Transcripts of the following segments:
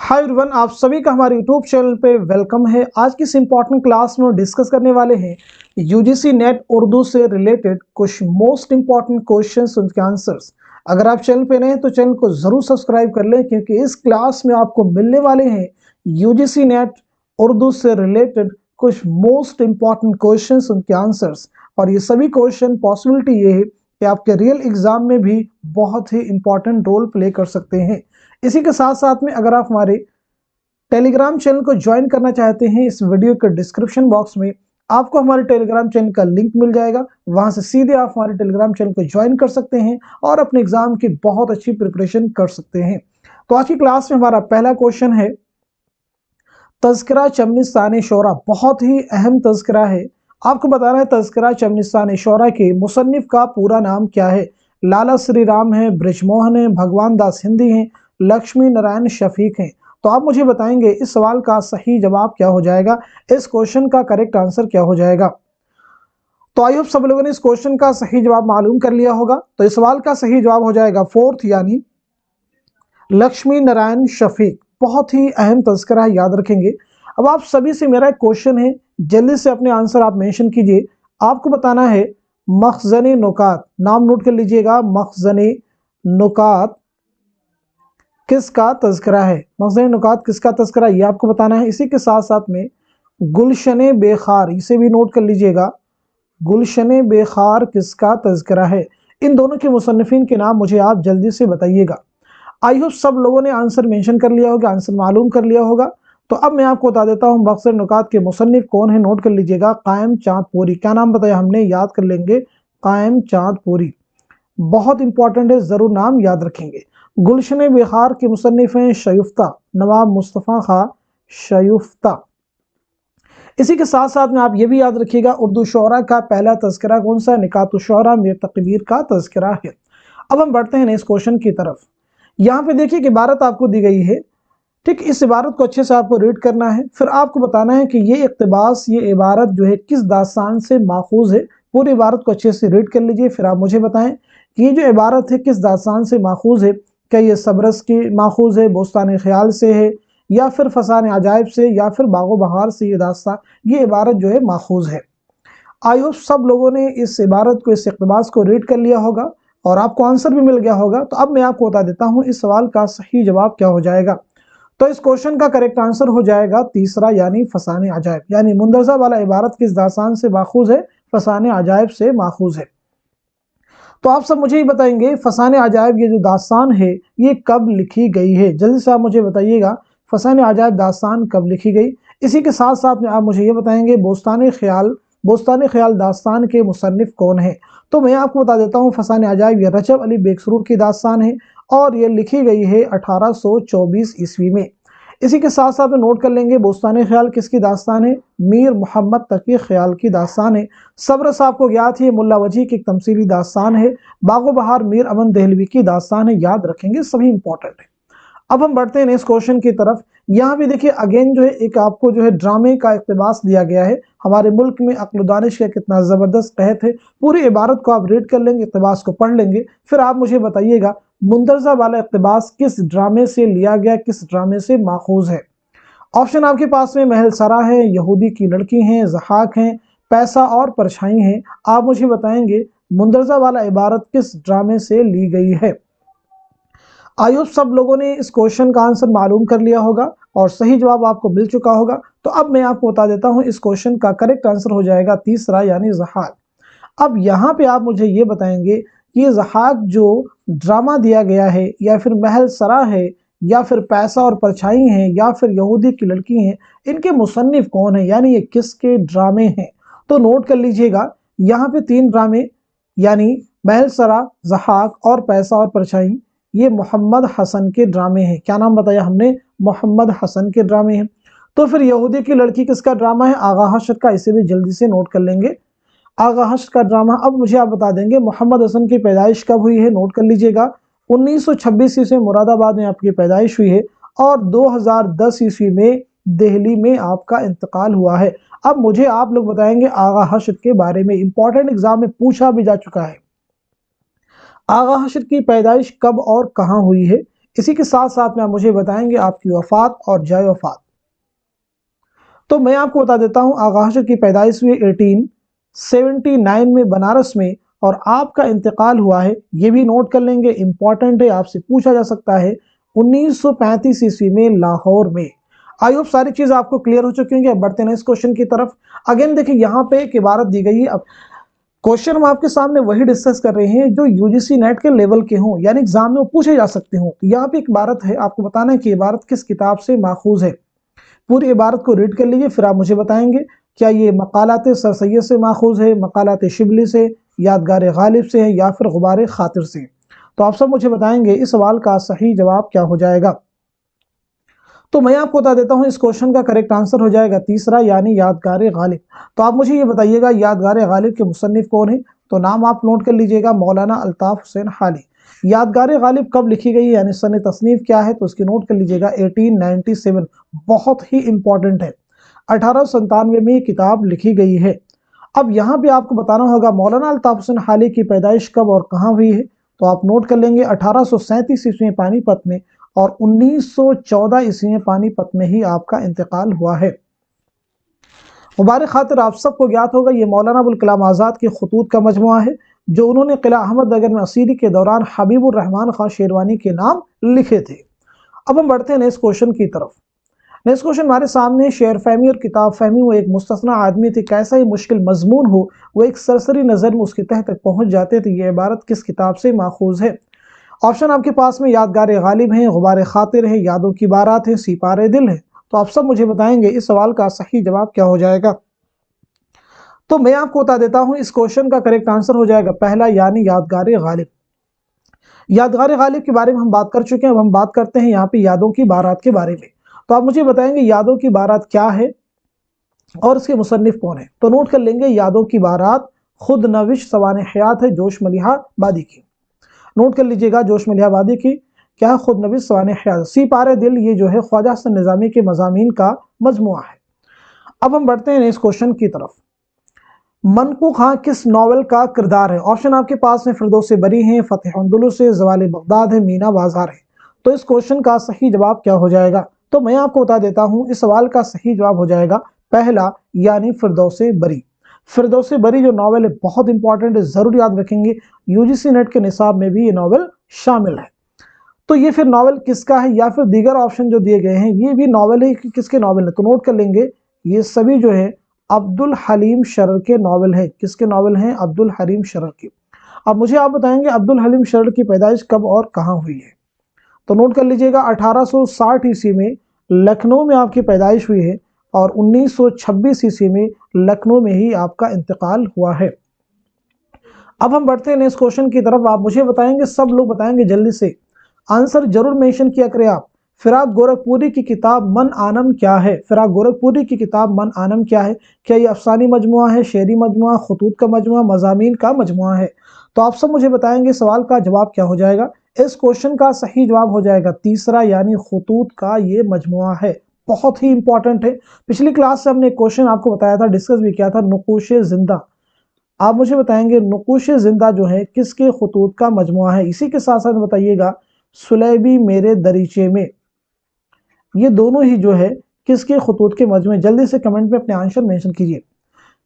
Hi everyone, आप सभी का हमारे यूट्यूब चैनल पे वेलकम है। आज की इस इम्पॉर्टेंट क्लास में डिस्कस करने वाले हैं यूजीसी नेट उर्दू से रिलेटेड कुछ मोस्ट इम्पॉर्टेंट क्वेश्चंस, उनके आंसर्स। अगर आप चैनल पे नए हैं तो चैनल को ज़रूर सब्सक्राइब कर लें, क्योंकि इस क्लास में आपको मिलने वाले हैं यूजीसी नेट उर्दू से रिलेटेड कुछ मोस्ट इम्पॉर्टेंट क्वेश्चंस, उनके आंसर्स। और ये सभी क्वेश्चन पॉसिबिलिटी ये है कि आपके रियल एग्जाम में भी बहुत ही इंपॉर्टेंट रोल प्ले कर सकते हैं। इसी के साथ साथ में अगर आप हमारे टेलीग्राम चैनल को ज्वाइन करना चाहते हैं, इस वीडियो के डिस्क्रिप्शन बॉक्स में आपको हमारे टेलीग्राम चैनल का लिंक मिल जाएगा। वहां से सीधे आप हमारे टेलीग्राम चैनल को ज्वाइन कर सकते हैं और अपने एग्जाम की बहुत अच्छी प्रिपरेशन कर सकते हैं। तो आज की क्लास में हमारा पहला क्वेश्चन है, तज़किरा चमनिस्तान शोरा। बहुत ही अहम तज़किरा है। आपको बताना है तज़किरा चमनिस्तान शोरा के मुसन्निफ का पूरा नाम क्या है। लाला श्री राम है, ब्रिजमोहन है, भगवान दास हिंदी हैं, लक्ष्मी नारायण शफीक हैं। तो आप मुझे बताएंगे इस सवाल का सही जवाब क्या हो जाएगा, इस क्वेश्चन का करेक्ट आंसर क्या हो जाएगा। तो आई होप सब लोगों ने इस क्वेश्चन का सही जवाब मालूम कर लिया होगा। तो इस सवाल का सही जवाब हो जाएगा फोर्थ, यानी लक्ष्मी नारायण शफीक। बहुत ही अहम तज़किरा है, याद रखेंगे। अब आप सभी से मेरा एक क्वेश्चन है, जल्दी से अपने आंसर आप मेंशन कीजिए। आपको बताना है मखज़न नुकात, नाम नोट कर लीजिएगा। मखज़न नुकात किसका तज़किरा है? मखज़न नुकात किसका तज़किरा, ये आपको बताना है। इसी के साथ साथ में गुलशन बेखार, इसे भी नोट कर लीजिएगा। गुलशन बेखार किसका तज़किरा है? इन दोनों के मुसन्निफिन के नाम मुझे आप जल्दी से बताइएगा। आई होप सब लोगों ने आंसर मेंशन कर लिया होगा, आंसर मालूम कर लिया होगा। तो अब मैं आपको बता देता हूँ मखज़न नुकात के मुसन्निफ कौन है। नोट कर लीजिएगा, कायम चांदपुरी। क्या नाम बताया हमने, याद कर लेंगे, कायम चांदपुरी। बहुत इंपॉर्टेंट है, जरूर नाम याद रखेंगे। गुलशन बेखार के मुसन्निफ हैं शयुफ्ता, नवाब मुस्तफ़ा खां शयुफ्ता। इसी के साथ साथ में आप ये भी याद रखिएगा, उर्दू शोरा का पहला तज़किरा कौन सा? निकातुश शोरा मीर तकबीर का तज़किरा है। अब हम बढ़ते हैं नेक्स्ट क्वेश्चन की तरफ। यहाँ पे देखिए कि इबारत आपको दी गई है, ठीक। इस इबारत को अच्छे से आपको रीड करना है, फिर आपको बताना है कि ये इक़्तिबास, ये इबारत जो है किस दास्तान से माखूज है। पूरी इबारत को अच्छे से रीड कर लीजिए, फिर आप मुझे बताएं कि ये जो इबारत है किस दास्तान से माखूज है। क्या ये सबरस की माखूज है, बोस्तान ख्याल से है, या फिर फसान अजायब से, या फिर बागो बहार से ये इबारत जो है माखूज है। आई होप सब लोगों ने इस इबारत को, इस इक़्तिबास को रीड कर लिया होगा और आपको आंसर भी मिल गया होगा। तो अब मैं आपको बता देता हूँ इस सवाल का सही जवाब क्या हो जाएगा। तो इस क्वेश्चन का करेक्ट आंसर हो जाएगा तीसरा, यानी फसान अजायब। यानी मुंदरजा वाला इबारत किस दास्तान से माखूज है? फसान अजायब से माखूज है। तो आप सब मुझे ही बताएंगे, फसान अजायब ये जो दास्तान है ये कब लिखी गई है? जल्दी से आप मुझे बताइएगा, फसान अजायब दास्तान कब लिखी गई। इसी के साथ साथ में आप मुझे ये बताएंगे बोस्तान ख्याल दास्तान के मुसन्निफ कौन है। तो मैं आपको बता देता हूँ, फसान अजायब ये रजब अली बेकसरूर की दास्तान है और ये लिखी गई है 1824 ईस्वी में। इसी के साथ साथ में नोट कर लेंगे, बोस्तान ख्याल किसकी दास्तान है? मीर मोहम्मद तकी ख्याल की दास्तान है। सबरस आपको ज्ञात है, मुल्ला वजी की एक तमसीली दास्तान है। बागो बहार मीर अमन दहलवी की दास्तान है। याद रखेंगे, सभी इंपॉर्टेंट है। अब हम बढ़ते हैं नेक्स्ट क्वेश्चन की तरफ। यहाँ भी देखिए अगेन जो है एक आपको जो है ड्रामे का इक़्तिबास दिया गया है। हमारे मुल्क में अक्ल दानिश का कितना ज़बरदस्त तहत है। पूरी इबारत को आप रीड कर लेंगे, इक़्तिबास को पढ़ लेंगे, फिर आप मुझे बताइएगा मुंदरजा वाला इक़्तिबास किस ड्रामे से लिया गया, किस ड्रामे से माखूज है। ऑप्शन आपके पास में महल सरा है, यहूदी की लड़की है, ज़हाक है, पैसा और परछाई है। आप मुझे बताएंगे मुंदरजा वाला इबारत किस ड्रामे से ली गई है। आई होप सब लोगों ने इस क्वेश्चन का आंसर मालूम कर लिया होगा और सही जवाब आपको मिल चुका होगा। तो अब मैं आपको बता देता हूं, इस क्वेश्चन का करेक्ट आंसर हो जाएगा तीसरा, यानी ज़हाक। अब यहाँ पे आप मुझे ये बताएंगे कि ये ज़हाक जो ड्रामा दिया गया है, या फिर महल सरा है, या फिर पैसा और परछाई है, या फिर यहूदी की लड़की है, इनके मुसन्निफ कौन है, यानी ये किसके ड्रामे हैं। तो नोट कर लीजिएगा, यहाँ पे 3 ड्रामे, यानी महल सरा, ज़हाक और पैसा और परछाई, ये मोहम्मद हसन के ड्रामे हैं। क्या नाम बताया हमने? मोहम्मद हसन के ड्रामे हैं। तो फिर यहूदी की लड़की किसका ड्रामा है? आगा हशर का। इसे भी जल्दी से नोट कर लेंगे, आगा हशर का ड्रामा। अब मुझे आप बता देंगे मोहम्मद हसन की पैदाइश कब हुई है। नोट कर लीजिएगा, 1926 ईस्वी में मुरादाबाद में आपकी पैदाइश हुई है और 2010 ईस्वी में दिल्ली में आपका इंतकाल हुआ है। अब मुझे आप लोग बताएंगे आगा हशर के बारे में, इंपॉर्टेंट एग्जाम में पूछा भी जा चुका है। आगा हशर की पैदाइश कब और कहां हुई है, इसी के साथ साथ में आप मुझे बताएंगे आपकी वफात और जाए वफात। तो मैं आपको बता देता हूँ आगा हशर की पैदाइश हुई 1879 में बनारस में, और आपका इंतकाल हुआ है, ये भी नोट कर लेंगे, इंपॉर्टेंट है, आपसे पूछा जा सकता है, 1935 ईस्वी में लाहौर में। आई होप सारी चीज़ आपको क्लियर हो चुकी होंगी। अब बढ़ते हैं इस क्वेश्चन की तरफ। अगेन देखिए यहाँ पे एक इबारत दी गई है। अब क्वेश्चन हम आपके सामने वही डिस्कस कर रहे हैं जो यूजीसी नेट के लेवल के हों, यानी एग्जाम में वो पूछे जा सकते हों। तो यहाँ पे एक इबारत है, आपको बताना है कि इबारत किस किताब से माखूज है। पूरी इबारत को रीड कर लीजिए, फिर आप मुझे बताएंगे क्या ये मकालात सर सैयद से माखूज है, मकालात शिबली से, यादगार गालिब से है, या फिर गुबार खातिर से। तो आप सब मुझे बताएंगे इस सवाल का सही जवाब क्या हो जाएगा। तो मैं आपको बता देता हूं इस क्वेश्चन का करेक्ट आंसर हो जाएगा तीसरा, यानी यादगार गालिब। तो आप मुझे ये बताइएगा यादगार गालिब के मुसन्निफ कौन है। तो नाम आप नोट कर लीजिएगा, मौलाना अल्ताफ हुसैन हाली। यादगार गालिब कब लिखी गई, यानी सन तसनीफ क्या है, तो उसकी नोट कर लीजिएगा 1897। बहुत ही इंपॉर्टेंट है, 1897 में ये किताब लिखी गई है। अब यहाँ पे आपको बताना होगा मौलाना अल्ताफ हुसैन हाली की पैदाइश कब और कहाँ हुई है। तो आप नोट कर लेंगे 1837 ईस्वी में पानीपत में, और 1914 ईस्वी में पानीपत में ही आपका इंतकाल हुआ है। गुबार खातिर आप सबको ज्ञात होगा, ये मौलाना अबुल कलाम आज़ाद के खतूत का मजमुआ है जो उन्होंने किला अहमद नगर में असीरी के दौरान हबीबुर रहमान खां शेरवानी के नाम लिखे थे। अब हम बढ़ते हैं नेक्स्ट क्वेश्चन की तरफ। नेक्स्ट क्वेश्चन हमारे सामने, शेर फहमी और किताब फहमी, वो एक मुस्तस्ना आदमी थे, कैसा ही मुश्किल मजमून हो वो एक सरसरी नज़र में उसकी तह तक पहुंच जाते थे। ये इबारत किस किताब से माखूज है। ऑप्शन आपके पास में यादगार गालिब है, गुबार खातिर है, यादों की बारात है, सिपारे दिल है। तो आप सब मुझे बताएंगे इस सवाल का सही जवाब क्या हो जाएगा। तो मैं आपको बता देता हूं इस क्वेश्चन का करेक्ट आंसर हो जाएगा पहला, यानी यादगार गालिब। यादगार गालिब के बारे में हम बात कर चुके हैं, अब हम बात करते हैं यहाँ पे यादों की बारात के बारे में। तो आप मुझे बताएंगे यादों की बारात क्या है और इसके मुसन्निफ कौन है। तो नोट कर लेंगे, यादों की बारात खुद नविश सवाने हयात है जोश मलिहा बादी की। नोट कर लीजिएगा, जोश मलिहा बादी की क्या है, खुद नविश सवाने हयात। सिपारे दिल ये जो है ख्वाजा हसन निज़ामी के मज़ामीन का मजमुआ है। अब हम बढ़ते हैं इस क्वेश्चन की तरफ। मनकू खां किस नॉवल का किरदार है। ऑप्शन आपके पास में फिरदौस बरी है, फतेह अंदलुस है, ज़वाल बगदाद है, मीना बाजार है। तो इस क्वेश्चन का सही जवाब क्या हो जाएगा। तो मैं आपको बता देता हूं इस सवाल का सही जवाब हो जाएगा पहला, यानी फिरदौस बरी। फिरदौस बरी जो नॉवल है बहुत इंपॉर्टेंट है, जरूर याद रखेंगे, यूजीसी नेट के निसाब में भी ये नॉवल शामिल है। तो ये फिर नॉवल किसका है, या फिर दीगर ऑप्शन जो दिए गए हैं ये भी नॉवल है कि किसके नॉवल है। तो नोट कर लेंगे, ये सभी जो है अब्दुल हलीम शरर के नॉवल है। किसके नॉवल हैं, अब्दुल हलीम शरर के। अब मुझे आप बताएंगे अब्दुल हलीम शरर की पैदाइश कब और कहाँ हुई है। तो नोट कर लीजिएगा 1860 ईस्वी में लखनऊ में आपकी पैदाइश हुई है, और 1926 ईस्वी में लखनऊ में ही आपका इंतकाल हुआ है। अब हम बढ़ते हैं नेक्स्ट क्वेश्चन की तरफ। आप मुझे बताएंगे, सब लोग बताएंगे जल्दी से, आंसर जरूर मेंशन किया करें आप। फिराक गोरखपुरी की किताब मन आनम क्या है। फिराक गोरखपुरी की किताब मन आनम क्या है। क्या ये अफसानी मजमुआ है, शेरी मजमुआ, खतूत का मजमुआ, मजामीन का मजमुआ है। तो आप सब मुझे बताएंगे सवाल का जवाब क्या हो जाएगा। इस क्वेश्चन का सही जवाब हो जाएगा तीसरा, यानी खतूत का ये मजमुआ है। बहुत ही इंपॉर्टेंट है। पिछली क्लास से हमने एक क्वेश्चन आपको बताया था, डिस्कस भी किया था, नुकूश जिंदा। आप मुझे बताएंगे नुकूश जिंदा जो है किसके खतूत का मजमुआ है। इसी के साथ साथ बताइएगा सुलेबी मेरे दरीचे में, ये दोनों ही जो है किसके खतूत के मजमुए। जल्दी से कमेंट में अपने आंसर मेंशन कीजिए।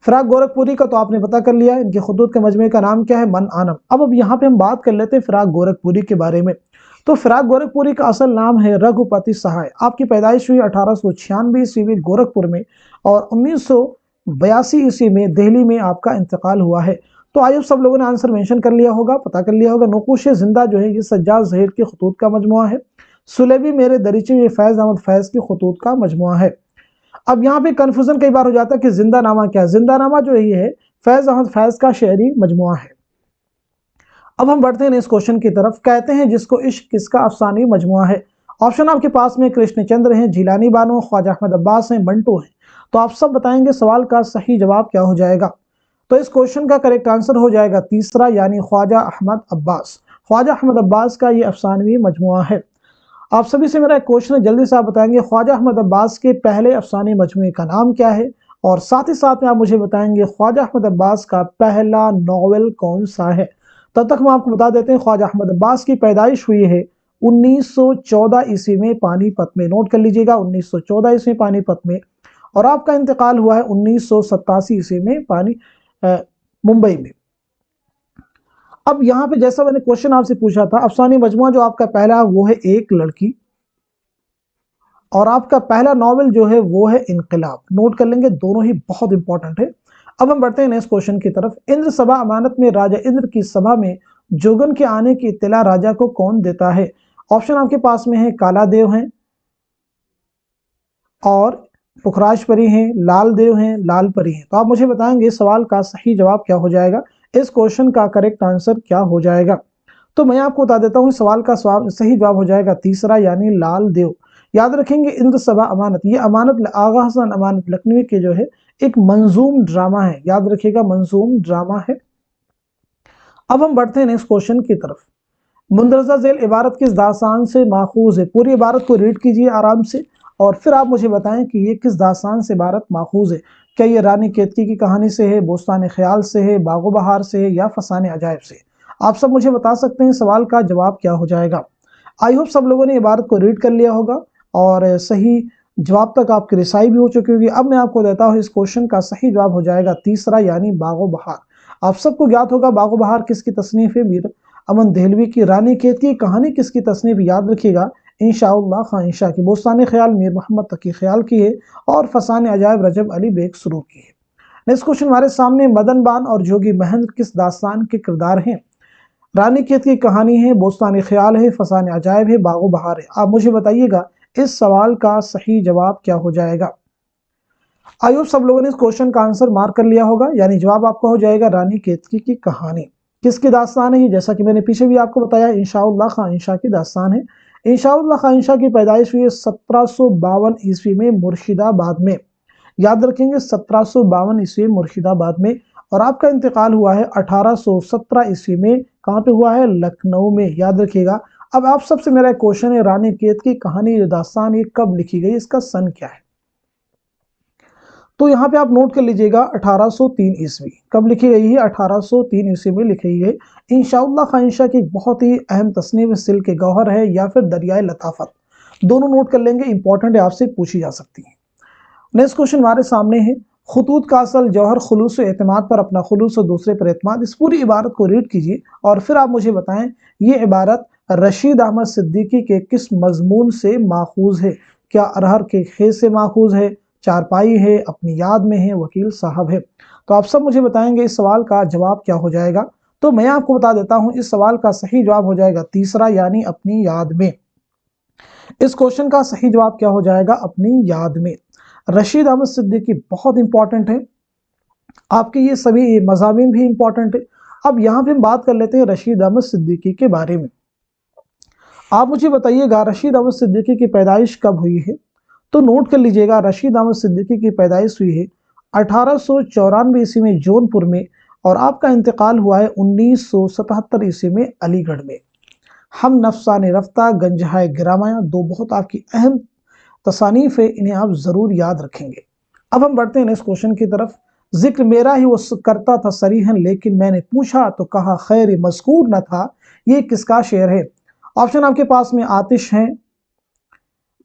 फिराक गोरखपुरी का तो आपने पता कर लिया, इनके खतूत के मजमुए का नाम क्या है, मन आनम। अब यहाँ पे हम बात कर लेते हैं फिराक गोरखपुरी के बारे में। तो फिराक गोरखपुरी का असल नाम है रघुपति सहाय। आपकी पैदाइश हुई 1896 ईस्वी में गोरखपुर में, और 1982 ईस्वी में दिल्ली में आपका इंतकाल हुआ है। तो आइए सब लोगों ने आंसर मेंशन कर लिया होगा, पता कर लिया होगा। नुकूश जिंदा जो है ये सज्जाद ज़हीर के खतूत का मजमुआ है। सुलेबी मेरे दरीचे ये फैज़ अहमद फैज़ के खतूत का मजमुआ है। अब यहाँ पे कंफ्यूजन कई बार हो जाता है कि जिंदा नामा क्या है। जिंदा नामा जो है फैज़ अहमद फैज़ का शेरी मजमुआ है। अब हम बढ़ते हैं इस क्वेश्चन की तरफ। कहते हैं जिसको इश्क किसका अफसानी मजमुआ है। ऑप्शन आपके पास में कृष्णचंद्र हैं, जिलानी बानो, ख्वाजा अहमद अब्बास हैं, मंटो हैं। तो आप सब बताएंगे सवाल का सही जवाब क्या हो जाएगा। तो इस क्वेश्चन का करेक्ट आंसर हो जाएगा तीसरा, यानी ख्वाजा अहमद अब्बास। ख्वाजा अहमद अब्बास का ये अफसानवी मजमुआ है। आप सभी से मेरा एक क्वेश्चन है, जल्दी से आप बताएंगे ख्वाजा अहमद अब्बास के पहले अफसाने मजमुए का नाम क्या है, और साथ ही साथ में आप मुझे बताएंगे ख्वाजा अहमद अब्बास का पहला नॉवेल कौन सा है। तब तक हम आपको बता देते हैं ख्वाजा अहमद अब्बास की पैदाइश हुई है 1914 ईस्वी में पानीपत में। नोट कर लीजिएगा 1914 ईस्वी में पानीपत में। और आपका इंतकाल हुआ है 1987 ईस्वी में मुंबई में। अब यहाँ पे जैसा मैंने क्वेश्चन आपसे पूछा था, अफसाने मजमुआ जो आपका पहला है वो है एक लड़की, और आपका पहला नॉवेल जो है वो है इनकलाब। नोट कर लेंगे, दोनों ही बहुत इंपॉर्टेंट है। अब हम बढ़ते हैं नेक्स्ट क्वेश्चन की तरफ। इंद्र सभा अमानत में राजा इंद्र की सभा में जोगन के आने की इत्तला राजा को कौन देता है? ऑप्शन आपके पास में है काला देव है, और पुखराज परी हैं, लाल देव हैं, लाल परी हैं। तो आप मुझे बताएंगे इस सवाल का सही जवाब क्या हो जाएगा, इस क्वेश्चन का करेक्ट आंसर क्या हो जाएगा। तो मैं आपको बता देता हूं इस सवाल का सही जवाब हो जाएगा तीसरा, यानी लाल देव। याद रखेंगे इंद्र सभा अमानत, ये अमानत आगा हसन अमानत लखनवी के जो है एक मंजूम ड्रामा है। याद रखिएगा मंजूम ड्रामा है। अब हम बढ़ते हैं नेक्स्ट क्वेश्चन की तरफ। मुंदरजा झेल इबारत किस दास्तान से माखूज है? पूरी इबारत को रीड कीजिए आराम से, और फिर आप मुझे बताएं कि ये किस दास्तान से इबारत माखूज है। क्या ये रानी केतकी की कहानी से है, बोस्तान ख्याल से है, बागो बहार से है, या फसाने अजायब से? आप सब मुझे बता सकते हैं सवाल का जवाब क्या हो जाएगा। आई होप सब लोगों ने इबारत को रीड कर लिया होगा और सही जवाब तक आपकी रिसाई भी हो चुकी होगी। अब मैं आपको देता हूँ इस क्वेश्चन का सही जवाब हो जाएगा तीसरा, यानी बागो बहार। आप सबको ज्ञात होगा बागो बहार किसकी तसनीफ है? मीर अमन देहलवी की। रानी केतकी की कहानी किसकी तसनीफ? याद रखिएगा इंशाअल्लाह खां इंशा की। बोस्तान ख्याल मीर मोहम्मद तकी ख्याल की है, और फसाने अजायब रजब अली बेग सुरूर की है। नेक्स्ट क्वेश्चन हमारे सामने, मदन बान और जोगी महेंद्र किस दास्तान के किरदार हैं? रानी केतकी की कहानी है, बोस्तान ख्याल है, फसाने अजायब है, बागो बहार है। आप मुझे बताइएगा इस सवाल का सही जवाब क्या हो जाएगा। आई होप सब लोगों ने इस क्वेश्चन का आंसर मार्क कर लिया होगा, यानी जवाब आपका हो जाएगा रानी केतकी की कहानी। किसकी दास्तान है? जैसा कि मैंने पीछे भी आपको बताया, इंशाअल्लाह खां इंशा की दास्तान है। इंशाअल्लाह खां इंशा की पैदाइश हुई है 1752 ईस्वी में मुर्शिदाबाद में। याद रखेंगे 1752 ईस्वी मुर्शिदाबाद में। और आपका इंतकाल हुआ है 1817 ईस्वी में। कहाँ पे हुआ है? लखनऊ में। याद रखिएगा। अब आप सबसे मेरा एक क्वेश्चन है, रानी केतकी की कहानी जो दास्तान ये कब लिखी गई, इसका सन क्या है? तो यहाँ पे आप नोट कर लीजिएगा 1803 ईस्वी। कब लिखी गई है? 1803 ईस्वी में लिखी गई। इंशाअल्लाह खां इंशा की बहुत ही अहम तस्नीफ सिल के गौहर है, या फिर दरियाए लताफत, दोनों नोट कर लेंगे, इंपॉर्टेंट है, आपसे पूछी जा सकती है। नेक्स्ट क्वेश्चन हमारे सामने है, खुतूत का असल जौहर खुलूस एतमाद पर अपना खुलूस और दूसरे पर एतमाद। इस पूरी इबारत को रीड कीजिए और फिर आप मुझे बताएं ये इबारत रशीद अहमद सिद्दीकी के किस मजमून से माखूज है? क्या अरहर के खेत से माखूज है, चारपाई है, अपनी याद में है, वकील साहब है? तो आप सब मुझे बताएंगे इस सवाल का जवाब क्या हो जाएगा। तो मैं आपको बता देता हूं इस सवाल का सही जवाब हो जाएगा तीसरा, यानी अपनी याद में। इस क्वेश्चन का सही जवाब क्या हो जाएगा? अपनी याद में। रशीद अहमद सिद्दीकी बहुत इंपॉर्टेंट है, आपके ये सभी मज़ामीन भी इंपॉर्टेंट है। अब यहाँ पे हम बात कर लेते हैं रशीद अहमद सिद्दीकी के बारे में। आप मुझे बताइएगा रशीद अहमद सिद्दीकी की पैदाइश कब हुई है? तो नोट कर लीजिएगा रशीद अहमद सिद्दीकी की पैदाइश हुई है 1894 ईस्वी में जौनपुर में, और आपका इंतकाल हुआ है 1977 ईस्वी में अलीगढ़ में। हम नफसाने रफ्ता, गंजहाए गिरामाया, दो बहुत आपकी अहम तसानीफ है, इन्हें आप जरूर याद रखेंगे। अब हम बढ़ते हैं नेक्स्ट क्वेश्चन की तरफ। जिक्र मेरा ही वो करता था सरीहन, लेकिन मैंने पूछा तो कहा खैर मज़कूर न था, ये किसका शेर है? ऑप्शन आपके पास में आतिश हैं,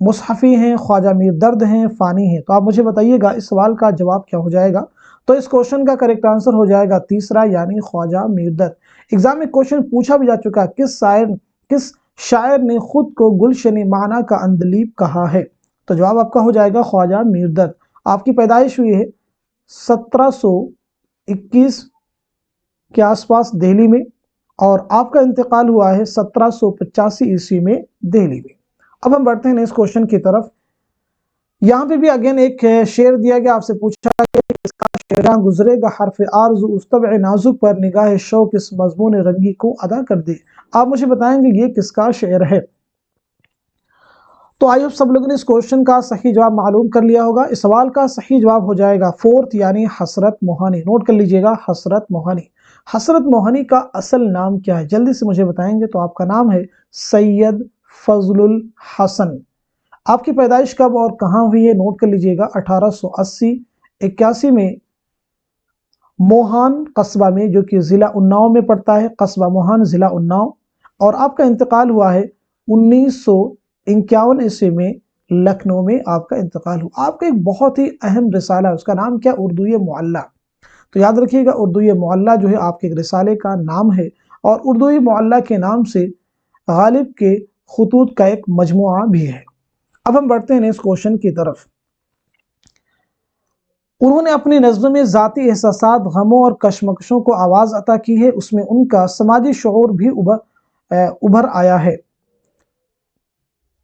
मुसहफ़ी हैं, ख्वाजा मीर दर्द हैं, फ़ानी हैं। तो आप मुझे बताइएगा इस सवाल का जवाब क्या हो जाएगा। तो इस क्वेश्चन का करेक्ट आंसर हो जाएगा तीसरा, यानी ख्वाजा मीर दर्द। एग्जाम में क्वेश्चन पूछा भी जा चुका है, किस शायर ने खुद को गुलशन माना का अंदलीब कहा है? तो जवाब आपका हो जाएगा ख्वाजा मीर दर्द। आपकी पैदाइश हुई है 1721 के आसपास दिल्ली में, और आपका इंतकाल हुआ है 1785 ईस्वी में दिल्ली में। अब हम बढ़ते हैं नेक्स्ट क्वेश्चन की तरफ। यहाँ पे भी अगेन एक शेर दिया गया, आपसे पूछा गया इसका शेरा गुजरेगा हरफ आरज़ू उस तबअ नाजुक पर निगाह शौक इस मजमून रंगी को अदा कर दे। आप मुझे बताएंगे ये किसका शेर है। तो आई होप सब लोगों ने इस क्वेश्चन का सही जवाब मालूम कर लिया होगा। इस सवाल का सही जवाब हो जाएगा फोर्थ, यानी हसरत मोहानी। नोट कर लीजिएगा हसरत मोहानी। हसरत मोहानी का असल नाम क्या है? जल्दी से मुझे बताएंगे। तो आपका नाम है सैयद फजलुल हसन। आपकी पैदाइश कब और कहाँ हुई है? नोट कर लीजिएगा 1880-81 में मोहान कस्बा में, जो कि ज़िला उन्नाव में पड़ता है, कस्बा मोहान ज़िला उन्नाव। और आपका इंतकाल हुआ है 1951 ईस्वी में लखनऊ में आपका इंतकाल हुआ। आपका एक बहुत ही अहम रिसाला है, उसका नाम क्या? उर्दूए मुअल्ला। तो याद रखिएगा, उर्दूए मुअल्ला जो है आपके एक रिसाले का नाम है, और उर्दूए मुअल्ला के नाम से गालिब के खुतूत का एक मजमुआ भी है। अब हम बढ़ते हैं इस क्वेश्चन की तरफ। उन्होंने अपनी नज़्म में ज़ाती एहसासात, गमों और कशमकशों को आवाज़ अता की है, उसमें उनका समाजी शऊर भी उभर आया है।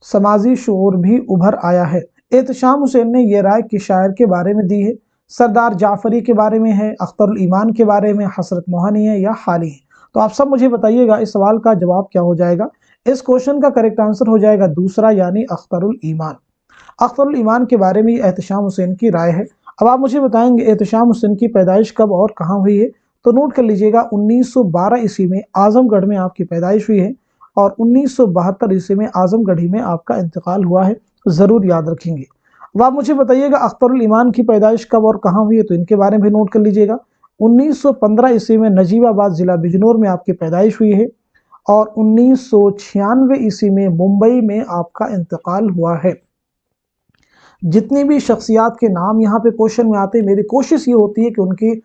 समाजी शऊर भी उभर आया है। एहतशाम हुसैन ने यह राय किस शायर के बारे में दी है? सरदार जाफरी के बारे में है, अख्तरुल ईमान के बारे में, हसरत मोहानी है, या हाली है? तो आप सब मुझे बताइएगा इस सवाल का जवाब क्या हो जाएगा। इस क्वेश्चन का करेक्ट आंसर हो जाएगा दूसरा, यानी अख्तरुल ईमान। अख्तरुल ईमान के बारे में एहतशाम हुसैन की राय है। अब आप मुझे बताएंगे एहतशाम हुसैन की पैदाइश कब और कहाँ हुई है? तो नोट कर लीजिएगा, 1912 ईस्वी में आजमगढ़ में आपकी पैदाइश हुई है, और 1972 ईस्वी में आजमगढ़ी में आपका इंतकाल हुआ है। ज़रूर याद रखेंगे। अब आप मुझे बताइएगा अख्तरुल ईमान की पैदाइश कब और कहाँ हुई है? तो इनके बारे में भी नोट कर लीजिएगा। 1915 ईस्वी में नजीबाबाद जिला बिजनौर में आपकी पैदाइश हुई है, और 1996 ईस्वी में मुंबई में आपका इंतकाल हुआ है। जितनी भी शख्सियात के नाम यहाँ पे क्वेश्चन में आते हैं, मेरी कोशिश ये होती है कि उनकी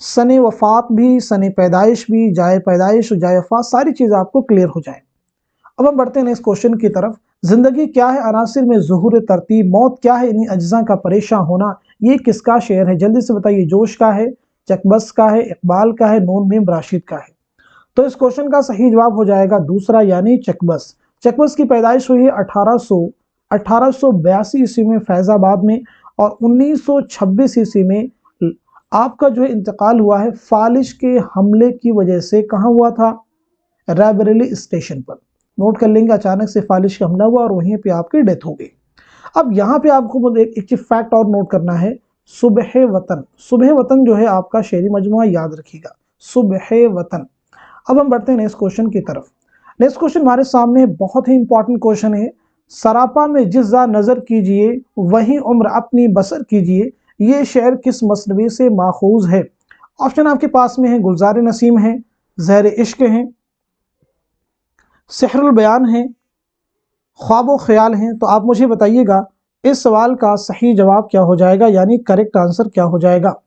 सने वफात भी, सने पैदाइश भी, जाए पैदाइश और जाए वफात, सारी चीज़ आपको क्लियर हो जाए। अब हम बढ़ते हैं इस क्वेश्चन की तरफ। जिंदगी क्या है? अनासिर में ज़ुहूर तरतीब। मौत क्या है? इन्हीं अज्जा का परेशान होना। ये किसका शेर है? जल्दी से बताइए। जोश का है, चकबस का है, इकबाल का है, नून मीम राशिद का है? तो इस क्वेश्चन का सही जवाब हो जाएगा दूसरा, यानी चकबस। चकबस की पैदाइश हुई है 1882 ईस्वी में फैजाबाद में, और 1926 ईस्वी में आपका जो है इंतकाल हुआ है फालिश के हमले की वजह से। कहाँ हुआ था? रायबरेली स्टेशन पर। नोट कर लेंगे, अचानक से फालिश का हमला हुआ और वहीं पे आपकी डेथ हो गई। अब यहाँ पे आपको एक फैक्ट और नोट करना है, सुबह वतन। सुबह वतन जो है आपका शेरी मजमुआ, याद रखिएगा, सुबह वतन। अब हम बढ़ते हैं नेक्स्ट क्वेश्चन की तरफ। नेक्स्ट क्वेश्चन हमारे सामने बहुत ही इंपॉर्टेंट क्वेश्चन है। सरापा में जिस जा नजर कीजिए, वही उम्र अपनी बसर कीजिए, ये शेर किस मसनवी से माखूज है? ऑप्शन आपके पास में है, गुलजार नसीम है, ज़हर इश्क है, सिहरुल बयान है, ख्वाबो ख्याल हैं। तो आप मुझे बताइएगा इस सवाल का सही जवाब क्या हो जाएगा, यानी करेक्ट आंसर क्या हो जाएगा।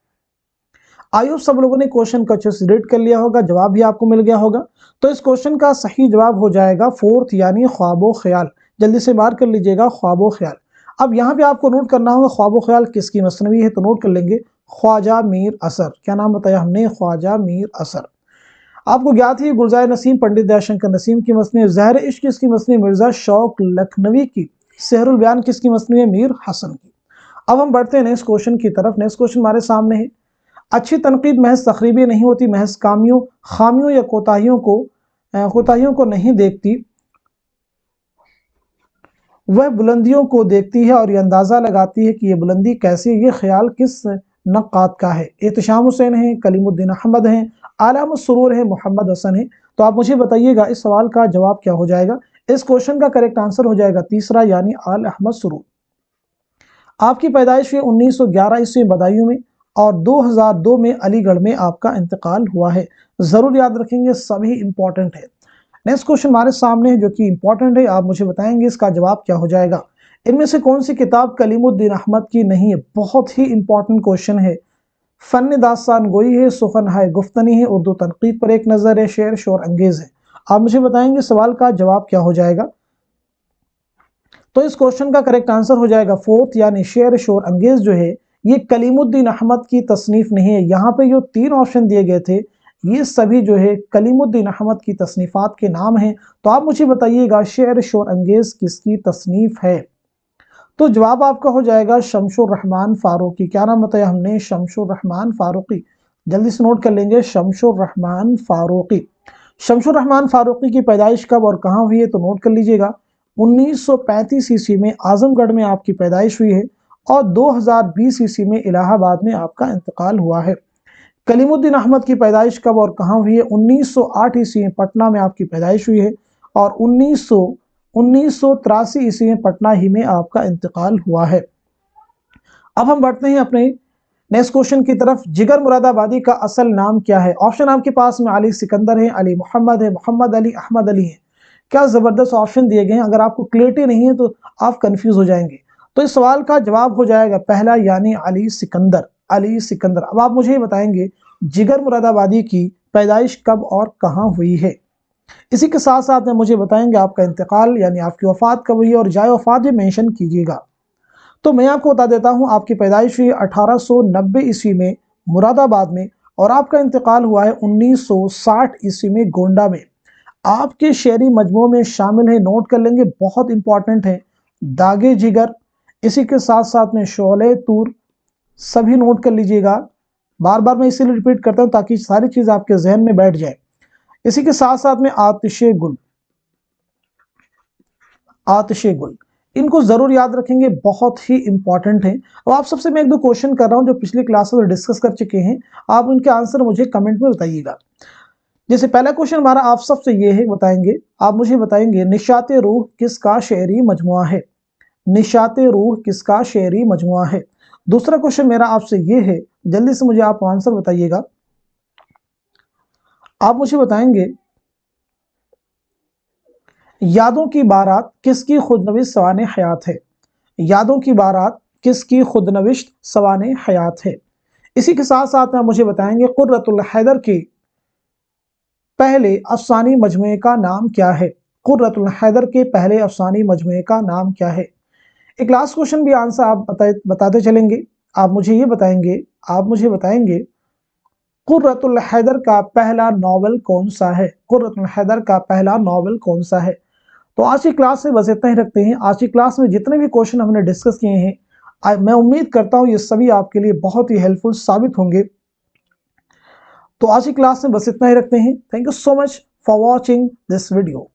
आई होप सब लोगों ने क्वेश्चन को अच्छे से रीड कर लिया होगा, जवाब भी आपको मिल गया होगा। तो इस क्वेश्चन का सही जवाब हो जाएगा फोर्थ, यानी ख्वाबो ख्याल। जल्दी से मार्क कर लीजिएगा, ख्वाबो ख्याल। अब यहाँ पे आपको नोट करना होगा ख्वाबो ख्याल किसकी मसनवी है, तो नोट कर लेंगे, ख्वाजा मीर असर। क्या नाम बताया हमने? ख्वाजा मीर असर। आपको ज्ञात है गुलजार नसीम पंडित दयाशंकर नसीम की मसनवी, ज़हर इश्क किसकी मसनवी? मिर्जा शौक लखनवी की, सिहरुल बयान किसकी मसनवी है? मीर हसन की। अब हम बढ़ते हैं नेक्स्ट क्वेश्चन की तरफ। नेक्स्ट क्वेश्चन हमारे सामने है, अच्छी तनकीद महज तखरीबी नहीं होती, महज खामियों या कोताहियों को नहीं देखती, वह बुलंदियों को देखती है और ये अंदाज़ा लगाती है कि ये बुलंदी कैसी है। ये ख्याल किस नक्कात का है? एहतशाम हुसैन है, कलीमुद्दीन अहमद हैं, आलम सुरूर है, मोहम्मद हसन है? तो आप मुझे बताइएगा इस सवाल का जवाब क्या हो जाएगा। इस क्वेश्चन का करेक्ट आंसर हो जाएगा तीसरा, यानी आल अहमद सुरूर। आपकी पैदाइश हुई 1911 ईस्वी बदायूं में, और 2002 में अलीगढ़ में आपका इंतकाल हुआ है। जरूर याद रखेंगे, सभी इंपॉर्टेंट है। नेक्स्ट क्वेश्चन हमारे सामने है जो कि इंपॉर्टेंट है, आप मुझे बताएंगे इसका जवाब क्या हो जाएगा। इनमें से कौन सी किताब कलीमुद्दीन अहमद की नहीं है? बहुत ही इंपॉर्टेंट क्वेश्चन है। फन दास्तान गोई है, सुखन है गुफ्तनी है, उर्दू तनकीद पर एक नज़र है, शेर शोर अंगेज है? आप मुझे बताएंगे सवाल का जवाब क्या हो जाएगा। तो इस क्वेश्चन का करेक्ट आंसर हो जाएगा फोर्थ, यानी शेर शोर अंगेज जो है ये कलीमुद्दीन अहमद की तसनीफ नहीं है। यहाँ पे जो तीन ऑप्शन दिए गए थे ये सभी जो है कलीमुद्दीन अहमद की तसनीफात के नाम हैं। तो आप मुझे बताइएगा शेर शोर अंगेज किसकी तसनीफ है? तो जवाब आपका हो जाएगा शमशुर रहमान फारूकी। क्या नाम बताया हमने? शमशुर रहमान फारूकी। जल्दी से नोट कर लेंगे, शमशुर रहमान फारूकी। शमशुर रहमान फारूकी की पैदाइश कब और कहाँ हुई है? तो नोट कर लीजिएगा, 1935 ईस्वी में आजमगढ़ में आपकी पैदाइश हुई है, और 2020 ईस्वी में इलाहाबाद में आपका इंतकाल हुआ है। कलीमुद्दीन अहमद की पैदाइश कब और कहाँ हुई है? 1908 ईस्वी में पटना में आपकी पैदाइश हुई है, और 1983 ईस्वी में पटना ही में आपका इंतकाल हुआ है। अब हम बढ़ते हैं अपने नेक्स्ट क्वेश्चन की तरफ। जिगर मुरादाबादी का असल नाम क्या है? ऑप्शन आपके पास में अली सिकंदर है, अली मोहम्मद है, मोहम्मद अली, अहमद अली है। क्या ज़बरदस्त ऑप्शन दिए गए हैं। अगर आपको क्लियरिटी नहीं है तो आप कंफ्यूज हो जाएंगे। तो इस सवाल का जवाब हो जाएगा पहला, यानी अली सिकंदर। अली सिकंदर। अब आप मुझे ये बताएंगे जिगर मुरादाबादी की पैदाइश कब और कहाँ हुई है। इसी के साथ साथ में मुझे बताएंगे आपका इंतकाल यानी आपकी वफात कब हुई और जाए वफात भी मेंशन कीजिएगा। तो मैं आपको बता देता हूं, आपकी पैदाइश हुई 1890 ईस्वी में मुरादाबाद में, और आपका इंतकाल हुआ है 1960 ईस्वी में गोंडा में। आपके शेरी मजमू में शामिल है, नोट कर लेंगे, बहुत इंपॉर्टेंट है, दागे जिगर, इसी के साथ साथ में शोले तूर, सभी नोट कर लीजिएगा। बार बार मैं इसीलिए रिपीट करता हूं ताकि सारी चीज आपके जहन में बैठ जाए। इसी के साथ साथ में आतिशे गुल, आतिशे गुल, इनको जरूर याद रखेंगे, बहुत ही इंपॉर्टेंट है। अब आप सबसे मैं एक दो क्वेश्चन कर रहा हूं जो पिछली क्लास में डिस्कस कर चुके हैं, आप उनके आंसर मुझे कमेंट में बताइएगा। जैसे पहला क्वेश्चन हमारा आप सबसे ये है, बताएंगे आप मुझे बताएंगे निशाते रूह किसका शेरी मजमुआ है। निशाते रूह किसका शेरी मजमुआ है। दूसरा क्वेश्चन मेरा आपसे ये है, जल्दी से मुझे आप आंसर बताइएगा। आप मुझे बताएंगे यादों की बारात किसकी खुदनविश सवाने हयात है। यादों की बारात किसकी खुदनविश सवाने हयात है। इसी के साथ साथ में मुझे बताएंगे कुर्रतुल हैदर के पहले अफसानी मजमुए का नाम क्या है। कुर्रतुल हैदर के पहले अफसानी मजमुए का नाम क्या है। एक लास्ट क्वेश्चन भी आंसर आप बताते चलेंगे। आप मुझे ये बताएंगे, आप मुझे बताएंगे कुर्रतुल हैदर का पहला नॉवल कौन सा है। कुर्रतुल हैदर का पहला नॉवल कौन सा है। तो आज की क्लास में बस इतना ही रखते हैं। आज की क्लास में जितने भी क्वेश्चन हमने डिस्कस किए हैं, मैं उम्मीद करता हूं ये सभी आपके लिए बहुत ही हेल्पफुल साबित होंगे। तो आज की क्लास में बस इतना ही रखते हैं। Thank you so much for watching this video.